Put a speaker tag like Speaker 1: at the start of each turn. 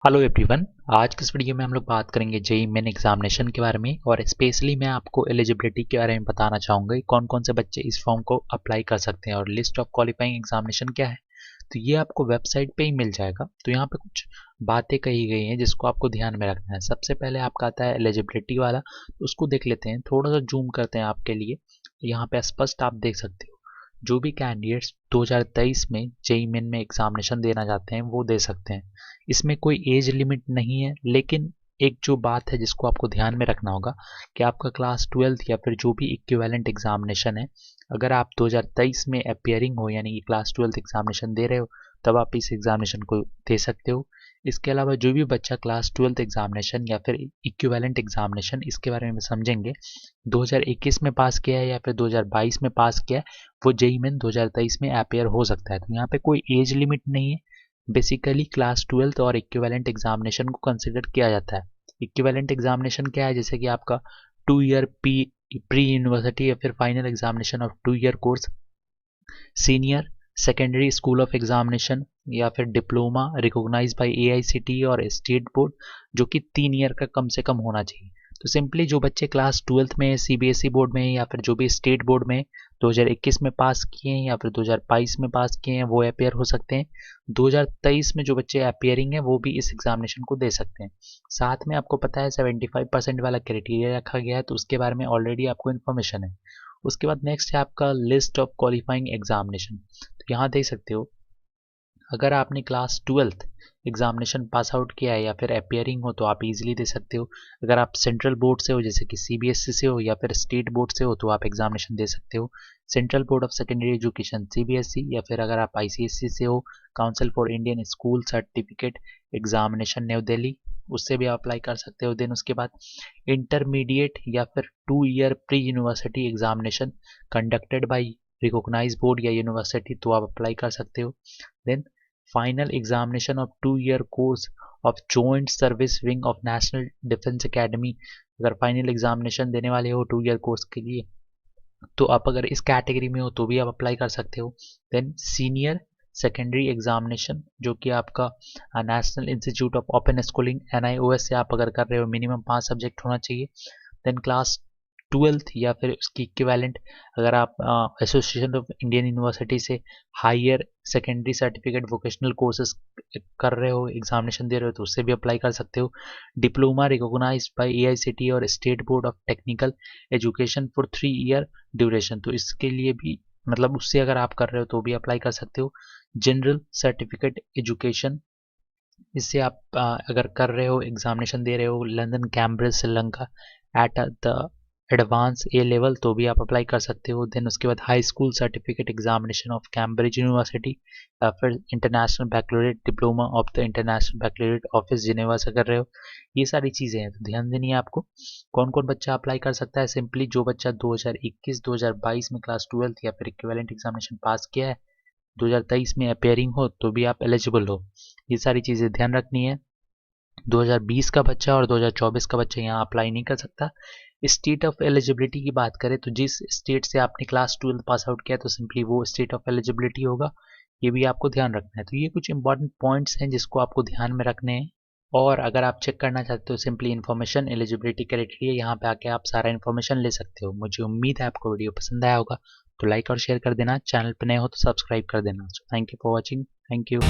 Speaker 1: Hello everyone. आज की इस वीडियो में हम लोग बात करेंगे जेईई मेन एग्जामिनेशन के बारे में और स्पेशली मैं आपको एलिजिबिलिटी के बारे में बताना चाहूँगा कि कौन कौन से बच्चे इस फॉर्म को अप्लाई कर सकते हैं और लिस्ट ऑफ क्वालिफाइंग एग्जामिनेशन क्या है। तो ये आपको वेबसाइट पे ही मिल जाएगा। तो यहाँ पे कुछ बातें कही गई हैं जिसको आपको ध्यान में रखना है। सबसे पहले आपका आता है एलिजिबिलिटी वाला, तो उसको देख लेते हैं। थोड़ा सा जूम करते हैं आपके लिए। यहाँ पे स्पष्ट आप देख सकते हो जो भी कैंडिडेट्स 2023 में जेईई मेन में एग्जामिनेशन देना चाहते हैं वो दे सकते हैं। इसमें कोई एज लिमिट नहीं है, लेकिन एक जो बात है जिसको आपको ध्यान में रखना होगा कि आपका क्लास 12th या फिर जो भी इक्विवेलेंट एग्जामिनेशन है, अगर आप 2023 में अपियरिंग हो यानी कि क्लास 12th एग्जामिनेशन दे रहे हो तब आप इस एग्जामिनेशन को दे सकते हो। इसके अलावा जो भी बच्चा क्लास 12th एग्जामिनेशन या फिर इक्विवेलेंट एग्जामिनेशन, इसके बारे में समझेंगे, 2021 में पास किया है या फिर 2022 में पास किया है, वो जेईई मेन 2023 में अपियर हो सकता है। तो यहाँ पे कोई एज लिमिट नहीं है। बेसिकली क्लास 12th और इक्विवेलेंट एग्जामिनेशन को कंसिडर किया जाता है। इक्विवेलेंट एग्जामिनेशन क्या है? जैसे कि आपका 2 ईयर प्री यूनिवर्सिटी या फिर final examination of 2 year course, senior secondary school of examination या फिर डिप्लोमा रिकॉग्नाइज बाय एआईसीटीई और स्टेट बोर्ड, जो कि 3 ईयर का कम से कम होना चाहिए। तो सिंपली जो बच्चे क्लास 12th में सीबीएसई बोर्ड में या फिर जो भी स्टेट बोर्ड में 2021 में पास किए हैं या फिर 2022 में पास किए हैं वो अपेयर हो सकते हैं। 2023 में जो बच्चे अपेयरिंग है वो भी इस एग्जामिनेशन को दे सकते हैं। साथ में आपको पता है 75% वाला क्राइटेरिया रखा गया है, तो उसके बारे में ऑलरेडी आपको इन्फॉर्मेशन है। उसके बाद नेक्स्ट है आपका लिस्ट ऑफ क्वालिफाइंग एग्जामिनेशन। तो यहाँ देख सकते हो अगर आपने class 12th examination pass out किया है या फिर अपियरिंग हो तो आप इजीली दे सकते हो। अगर आप सेंट्रल बोर्ड से हो जैसे कि सीबीएसई से हो या फिर स्टेट बोर्ड से हो तो आप एग्जामिनेशन दे सकते हो। Central board of secondary education CBSE, या फिर अगर आप आईसीएसई से हो council for Indian school certificate examination new Delhi, उससे भी आप अप्लाई कर सकते हो। देन उसके बाद इंटरमीडिएट या फिर 2 year pre university examination conducted by recognise board या यूनिवर्सिटी, तो आप अप्लाई कर सकते हो। Then final examination of 2 year course of joint service wing of national defence academy, अगर फाइनल एग्जामिनेशन देने वाले हो 2 ईयर कोर्स के लिए तो आप अगर इस कैटेगरी में हो तो भी आप अप्लाई कर सकते हो। देन सीनियर सेकेंडरी एग्जामिनेशन जो कि आपका national institute of open schooling NIOS से आप अगर कर रहे हो, मिनिमम 5 सब्जेक्ट होना चाहिए। देन क्लास 12th या फिर उसकी इक्विवेलेंट अगर आप एसोसिएशन ऑफ इंडियन यूनिवर्सिटी से higher secondary certificate vocational courses कर रहे हो, एग्जामिनेशन दे रहे हो, तो उससे भी अप्लाई कर सकते हो। डिप्लोमा रिकॉग्नाइज्ड बाय एआईसीटीई और state board of technical education for 3 year duration, तो इसके लिए भी मतलब उससे अगर आप कर रहे हो तो भी अप्लाई कर सकते हो। जनरल सर्टिफिकेट एजुकेशन, इससे आप अगर कर रहे हो एग्जामिनेशन दे रहे हो London Cambridge Sri Lanka at the advance A level, तो भी आप अप्लाई कर सकते हो। देन उसके बाद high school certificate examination of Cambridge university या फिर international baccalaureate diploma of the international baccalaureate office Geneva से कर रहे हो। ये सारी चीज़ें हैं, तो ध्यान देनी है आपको कौन कौन बच्चा अप्लाई कर सकता है। सिंपली जो बच्चा 2021-2022 में क्लास 12th या फिर इक्विवेलेंट एग्जामिनेशन पास किया है, 2023 में अपेयरिंग हो तो भी आप एलिजिबल हो। ये सारी चीज़ें ध्यान रखनी है। 2020 का बच्चा और 2024 का बच्चा यहाँ अप्लाई नहीं कर सकता। स्टेट ऑफ एलिजिबिलिटी की बात करें तो जिस स्टेट से आपने क्लास 12 पास आउट किया तो सिंपली वो स्टेट ऑफ एलिजिबिलिटी होगा। ये भी आपको ध्यान रखना है। तो ये कुछ इंपॉर्टेंट पॉइंट्स हैं जिसको आपको ध्यान में रखने हैं। और अगर आप चेक करना चाहते हो सिंपली इन्फॉर्मेशन एलिजिबिलिटी क्राइटेरिया, यहाँ पे आके आप सारा इन्फॉर्मेशन ले सकते हो। मुझे उम्मीद है आपको वीडियो पसंद आया होगा, तो लाइक और शेयर कर देना। चैनल पर नए हो तो सब्सक्राइब कर देना। So thank you for watching. Thank you.